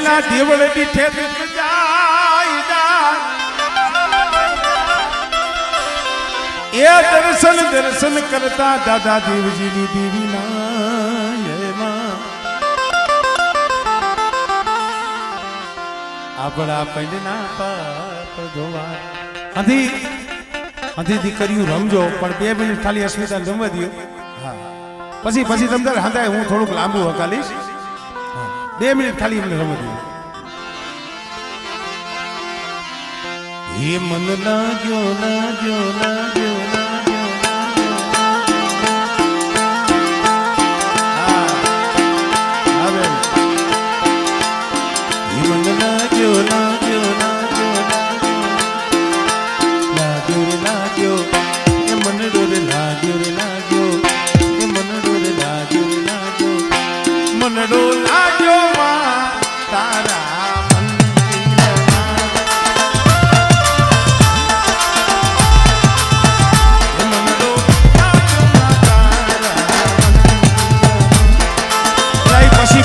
ના દેવળ દીઠે જાય એ દર્શન કરતા દાદા દેવજીની દેવી ના આપણા પંડના પાપ ધોવા હંધી દીકરીઓ રમજો પણ 2 મિનિટ ખાલી અસ્મિતા રમવા દો. હા પછી તમને હંધાય હું થોડુંક લાંબુ હકાલીશ. 2 મિનિટ ખાલી એમને રમવા દો. એ મન લાગ્યો લાગ્યો લાગ્યો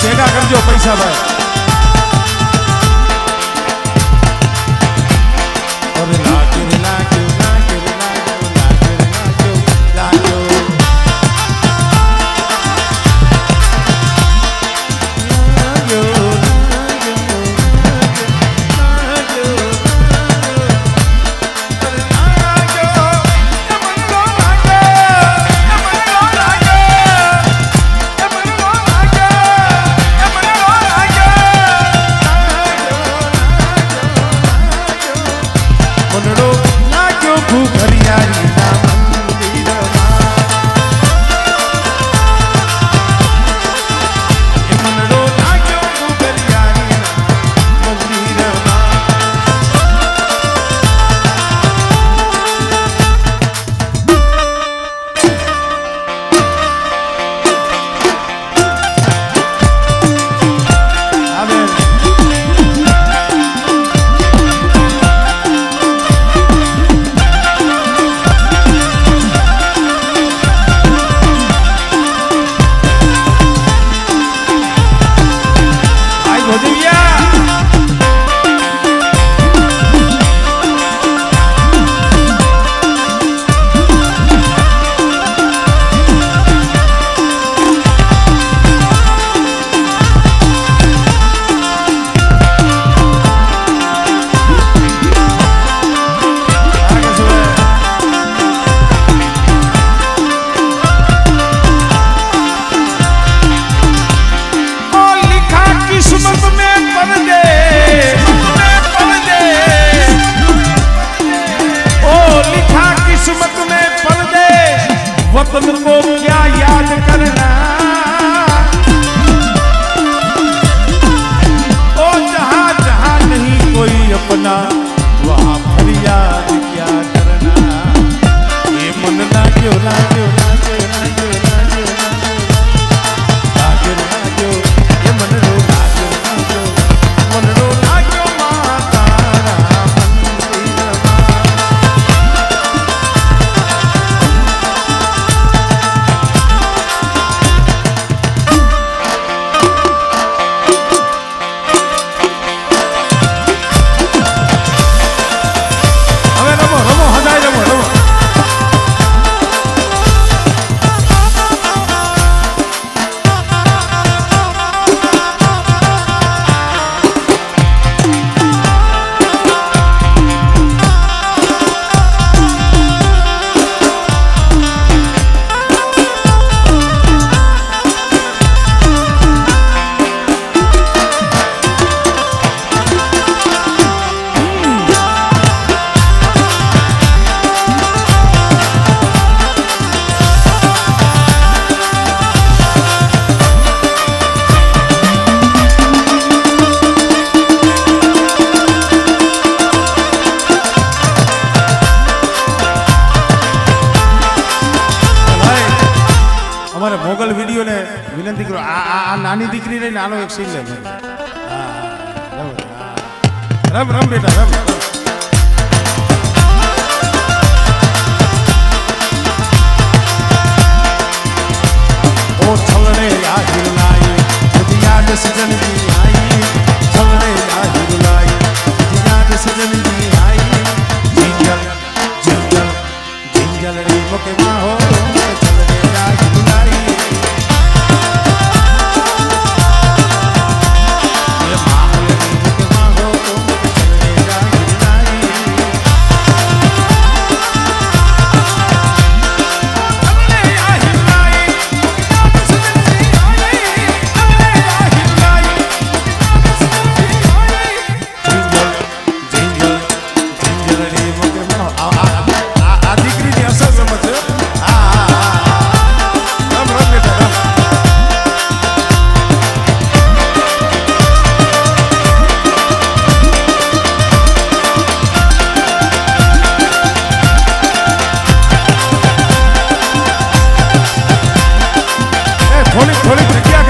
ભેગા કરજો પૈસા ભાઈ. वतन को क्या याद करना ओ जहां जहां नहीं कोई अपना वहां फरियाद क्या करना. ये मन लाग्यो लाग्यो लाग्यो लाग्यो लाग्यो लाग्यो लाग्यो ये मन रो लाग्यो लाग्यो मन रो लाग्यो मातारा મોગલ વિડીયો ને વિનંતી કરો આ નાની દીકરી ને નાનો એક સીન લે. રમ રમ બેટા રમ. ओ छलड़े याद लाई याद सजन की आई मुके माँ हो चल रे जा हिलाई ये माँ मुके माँ हो चल रे जा हिलाई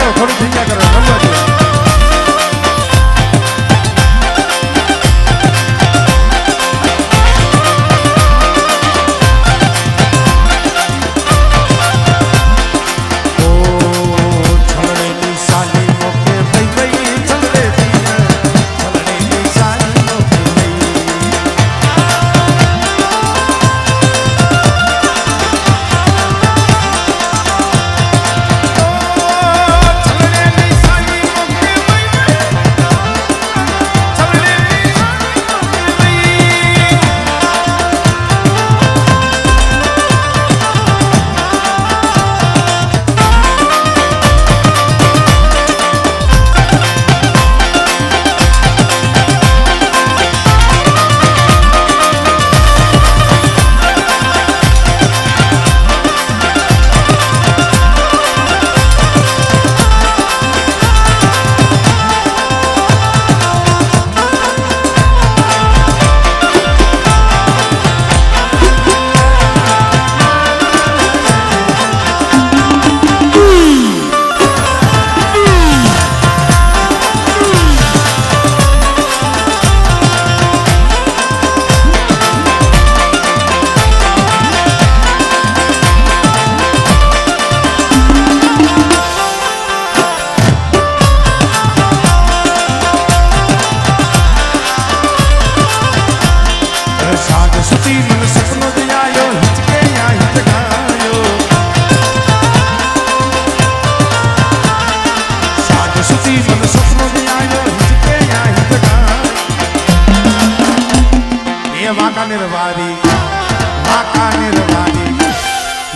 थोड़ी जग्या करो रमवा दो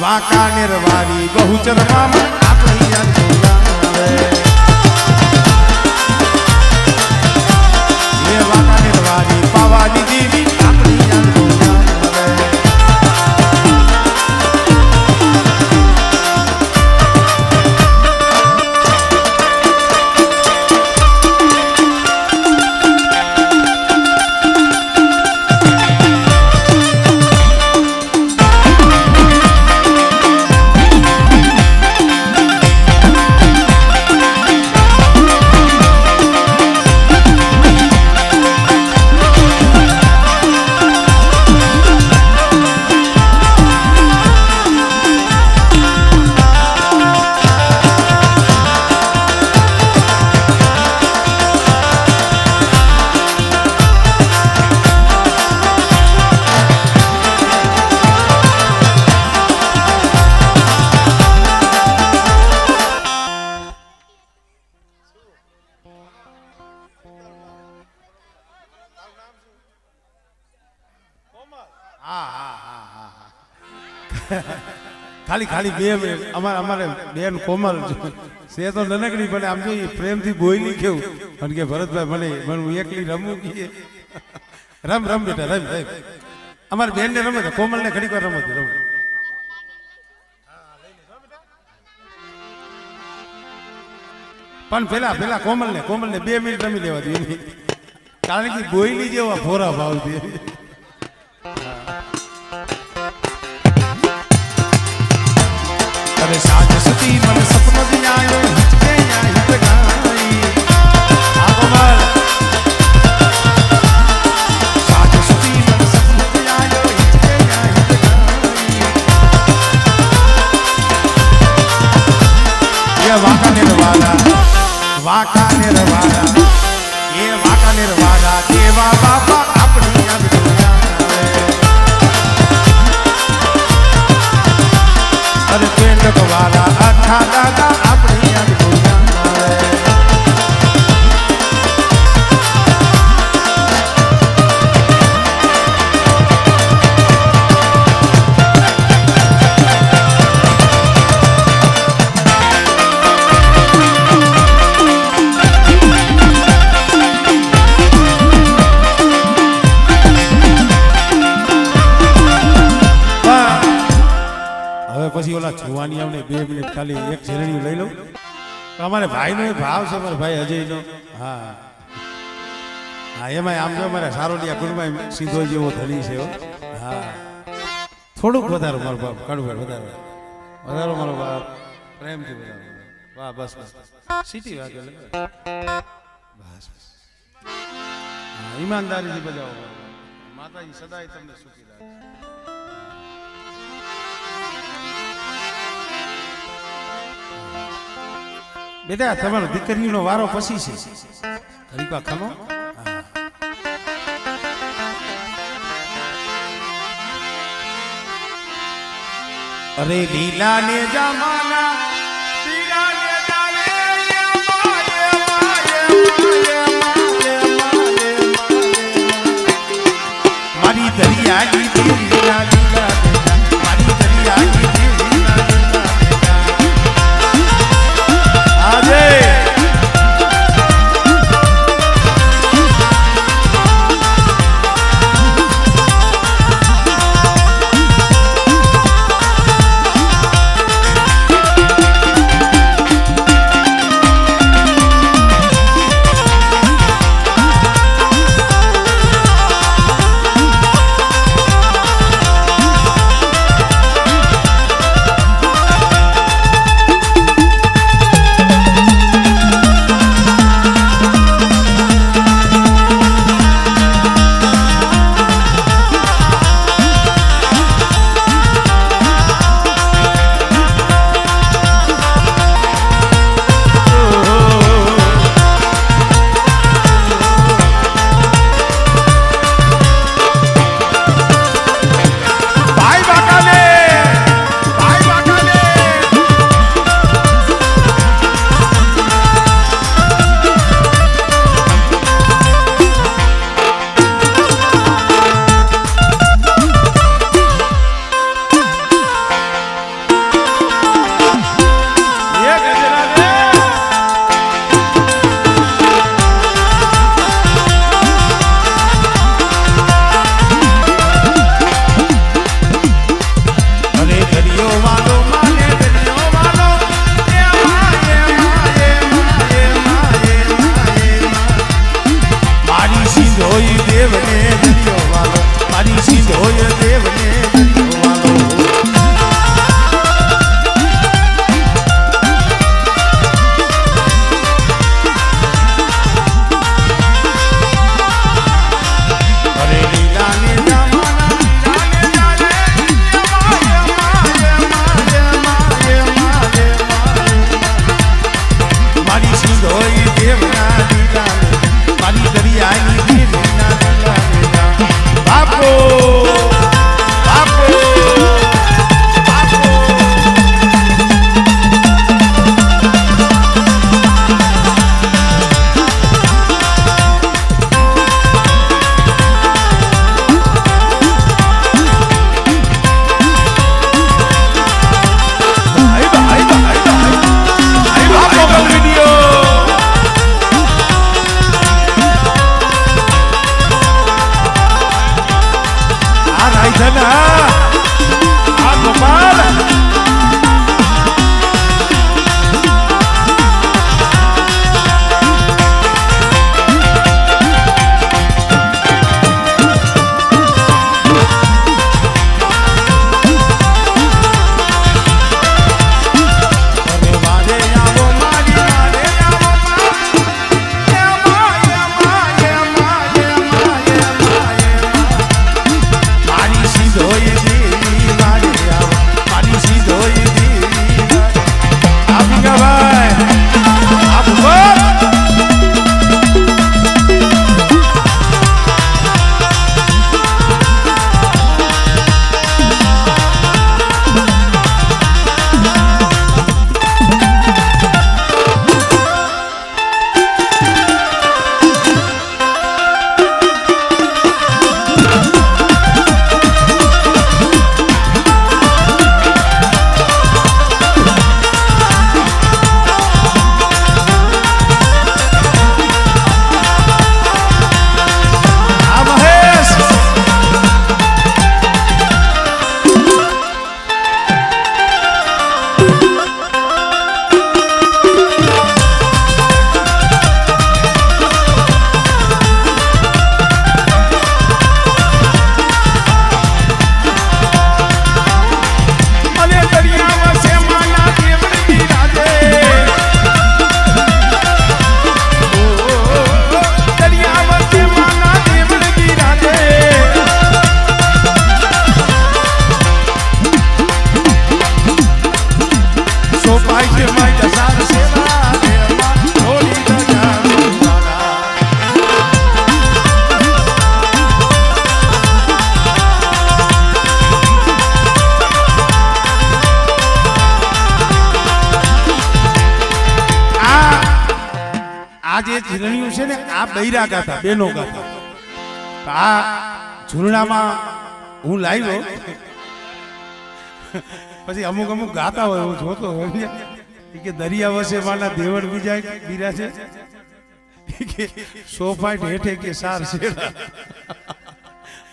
वाका निर्वारी बहुचर मामा अपनी याद बुलावे ये वाका निर्वारी पावानी देवी अपनी याद बुलावे खाली खाली बे अमारे बेन कोमल से तो ननकड़ी पण आम जो प्रेम थी बोली क्यों अन के भरत भाई मने मैं एकली रमू की रम रम बेटा रम अमार बेन ने रमे कोमल ने घड़ी कर रम पण पेला कोमल ने 2 मिनिट रमी लेवा दी कारण कि बोली जेवा फोरा भाव थी अरे साज सती मन सपन दी आयो हिचके या हित गाई आगमल साज सती मन सपन दी आयो हिचके या हित गाई ये वाका निर्वाला ये वाका निर्वाला देवा बाबा अपनी याद दुनिया હા દાદા આપણી યાદ ભૂલ્યા આવે. પછી ઓલા જોવાની અમને 2 મિનિટ ખાલી એક ઝેરણી લઈ લઉં. અમારે ભાઈનો એક ભાવ છે, મારા ભાઈ અજયનો. હા હા, એમાં આમ જો મારે સારોડિયા કુંડમાં સીધો જેવો ધણી છે. હા, થોડુંક વધારો મારો બાપ, કાળુભાઈ વધારો મારો બાપ, પ્રેમથી વધારો. વાહ, બસ બસ, સીટી વાગે બસ બસ. હા, ઈમાનદારીથી બજાવો. માતાજી સદાય તમને સુખી રાખે. બેટા તમારો દીકરીનો વારો પછી છે. ઘડીક ખમો. અરે લીલા ને જમાના પીળા ને ડાલે મારી દરિયાની લીલા લીલા મારી દરિયાની આ જે ઝીલણીયું છે ને આ બૈરા ગાતા બેનો ગાતા તો આ ઝૂલણામાં હું લાવ્યો પછી અમુક અમુક ગાતા હોય હું જોતો હોય કે દરિયા વસે માના દેવળ બીજા બીરા છે કે સોફાઈટ હેઠે કે સાર શેડા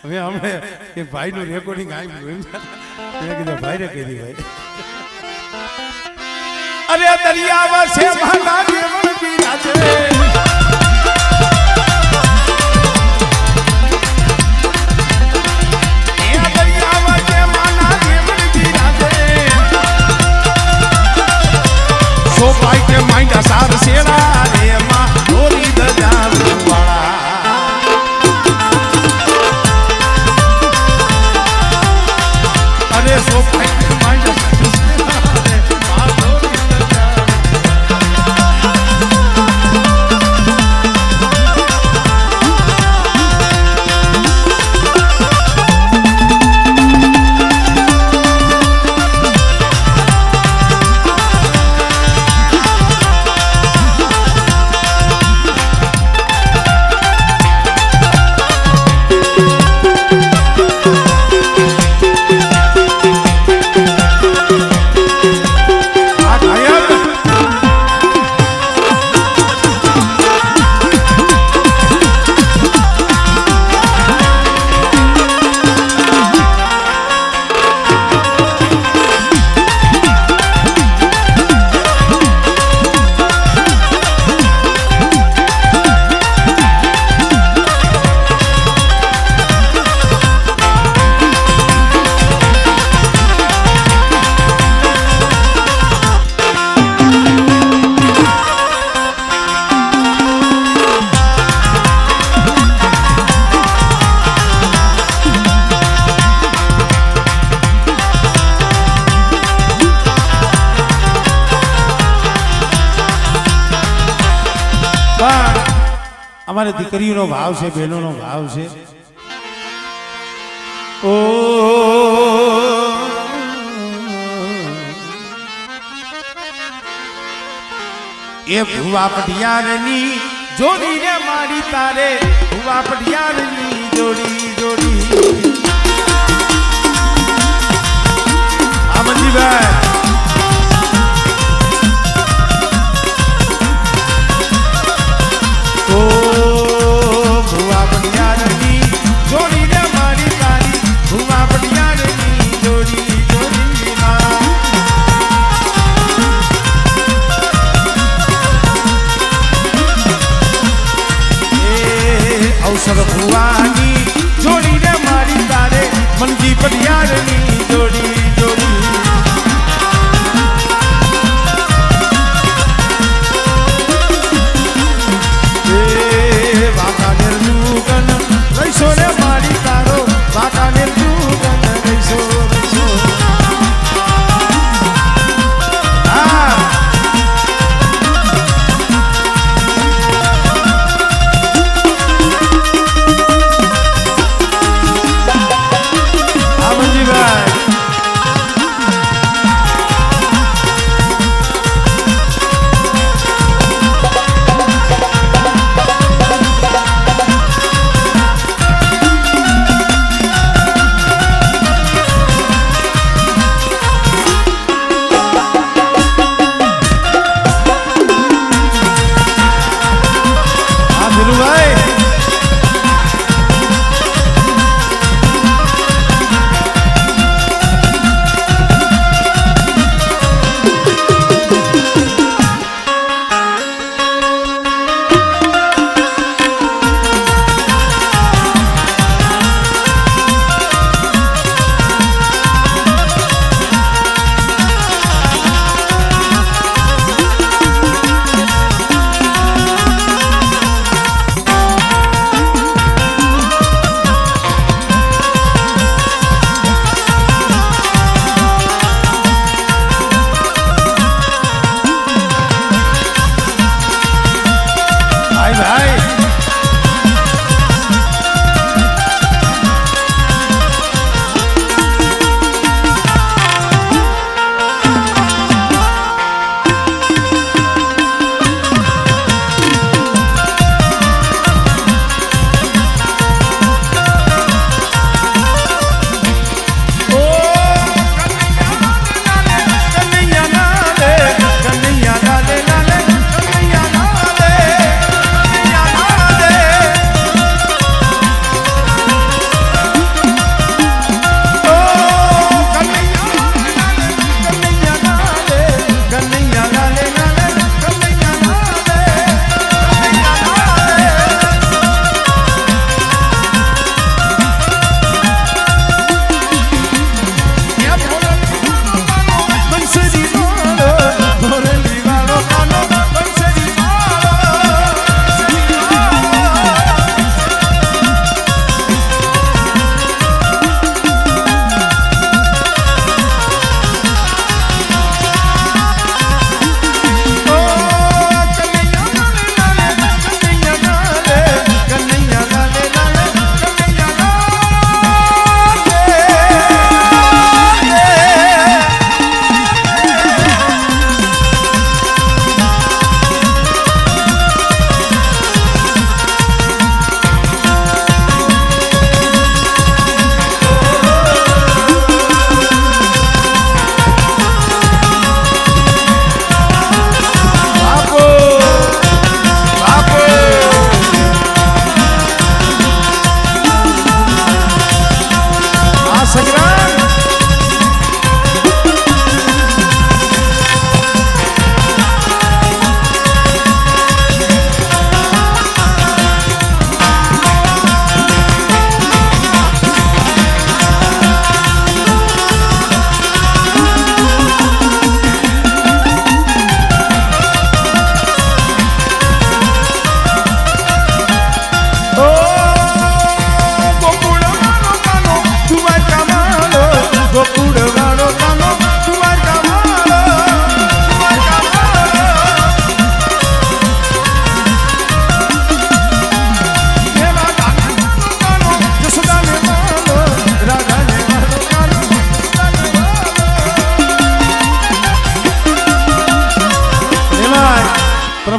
હવે હમણે એક ભાઈનું રેકોર્ડિંગ આવ્યું મેં કીધું ભાઈને કહી દી ભાઈ અરે દરિયા વસે માના દેવળ બીરા છે So fight the mind as our sera ema hori the jaruwala are so fight the mind as our sera ema hori the અમારે દીકરીઓનો ભાવ છે બહેનોનો ભાવ છે ઓ એ ભુવા પઢિયારની જોડી રે મારી તારે ભુવા પઢિયારની જોડી જોડી આ મંજીભાઈ અવસર ભુવાની જોડી રે મારી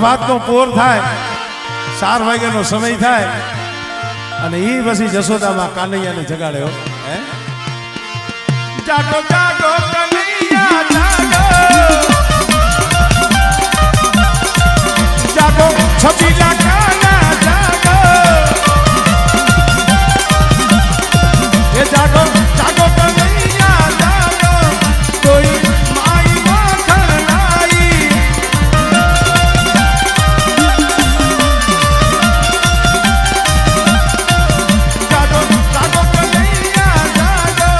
પ્રભાતનો પોર થાય 4 વાગ્યાનો સમય થાય અને એ પછી જશોદામાં કાનૈયાને જગાડ્યો હે જાગો જાગો કનૈયા જાગો જાગો છબીલા કાના જાગો એ જાગો જાગો કનૈયા જાગો કોઈ માઈ માખણ નાઈ જાગો જાગો કનૈયા જાગો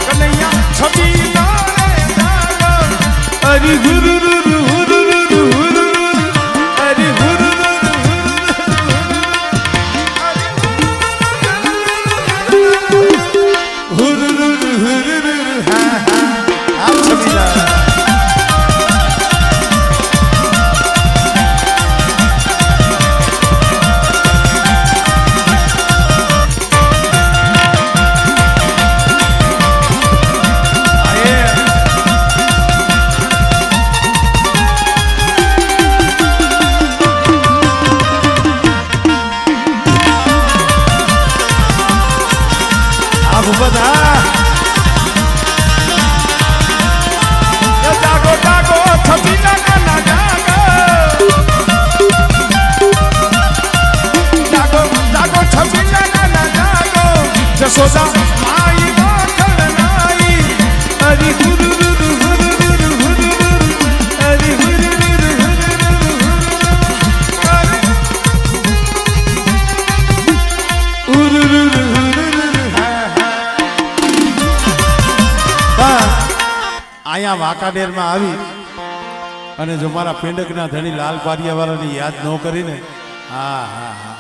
કનૈયા છબીલા જાગો અરે ગુરુ જશોદા માઈ માખણ નાઈ હરિ હુરુ હુરુ હુરુ હુરુ હરિ હુરુ હુરુ હુરુ હુરુ અહીંયા વાંકાનેરમાં આવી અને જો મારા પેંડકના ધણી લાલ પારિયાવાળાને યાદ ન કરીને હા હા હા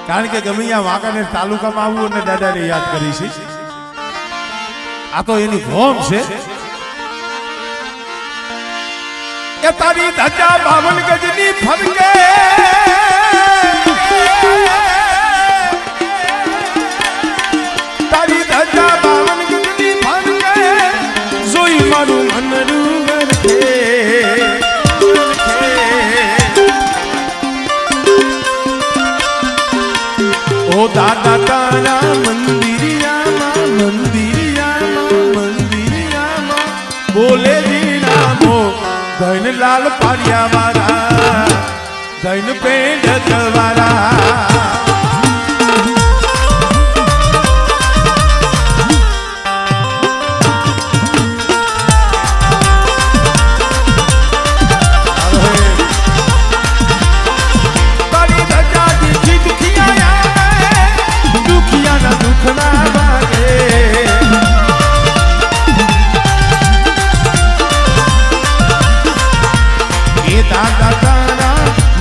કારણ કે ગમે ત્યાં વાંકાનેર તાલુકામાં આવું અને દાદાને યાદ કરી છે આ તો એની ભોમ છે એ તારી ધજા 52 ગજની ફરકે તારી ધજા 52 ગજની ફરકે જોઈ મારું મનરું ગરખે ઓ દાદા તારા મંદિરિયામાં બોલે દીનામો ધન લાલ પાડિયા વાળા ધન પેંડક વાળા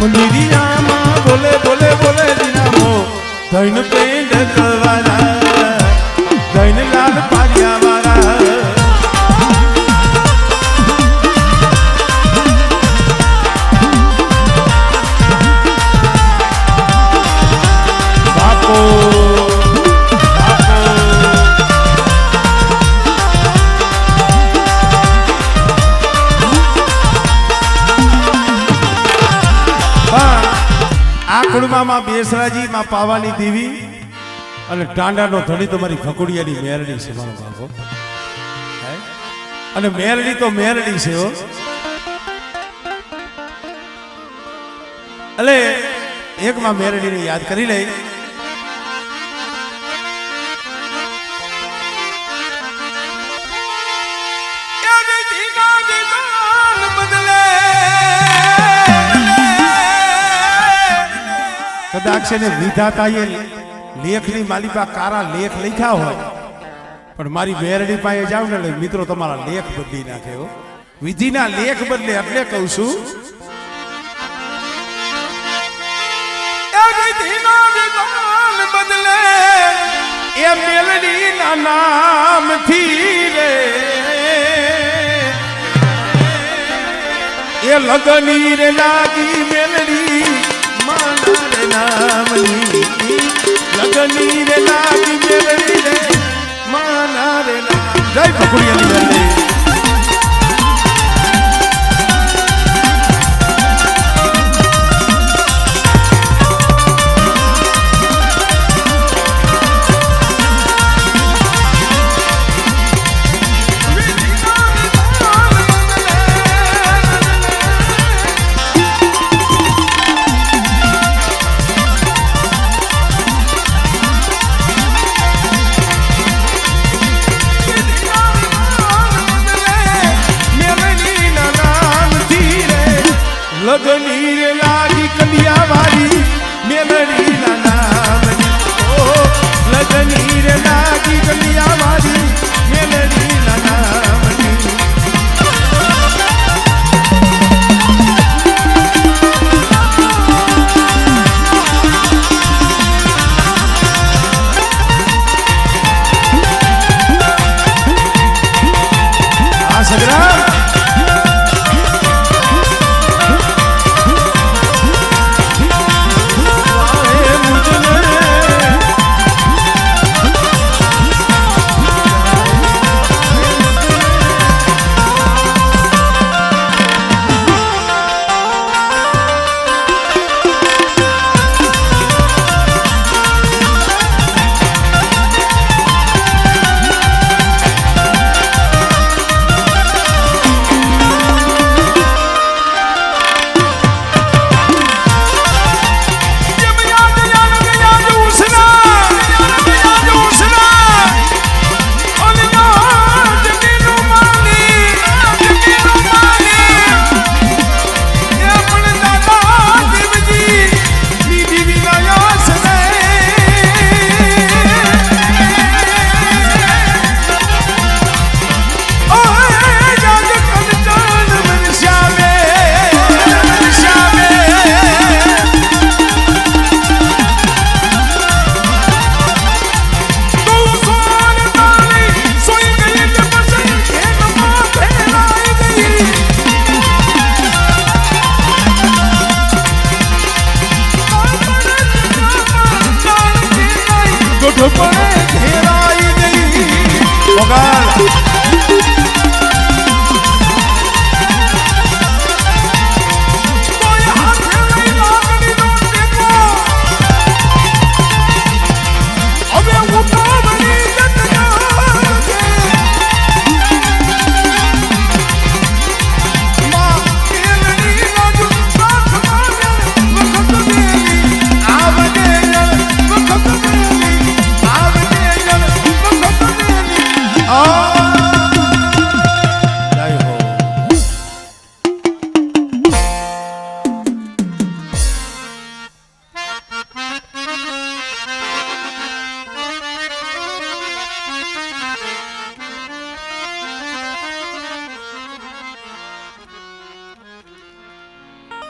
મંદિરિયામાં બોલે બોલે બોલે દીનામો ધન પેંડક વાળા ધન લાલ પાડિયા વાળા બાપો આખડમાં બેસરાજી માં પાવાની દેવી અને ટાંડાનો ધણી તમારી ફકુડિયાની મેરડી છે મારો બાપો અને મેરડી તો મેરડી છે હો એટલે એકમાં મેરડીને યાદ કરી લઈ કદાચ છે ને વિધાતાએ લેખની માલિકા કારા લેખ લખ્યા હોય પણ મારી મેરડી પાસે જાવ ને મિત્રો તમારા લેખ બદલી નાખે હો વિધિના લેખ બદલે એટલે કહું છું બદલે એ મેલડીના નામથી રે એ લગની રે લાગી મેલડી માના નામની લગની રે લાગી મેલડી રે માના રે નામ જય ભગુડિયાની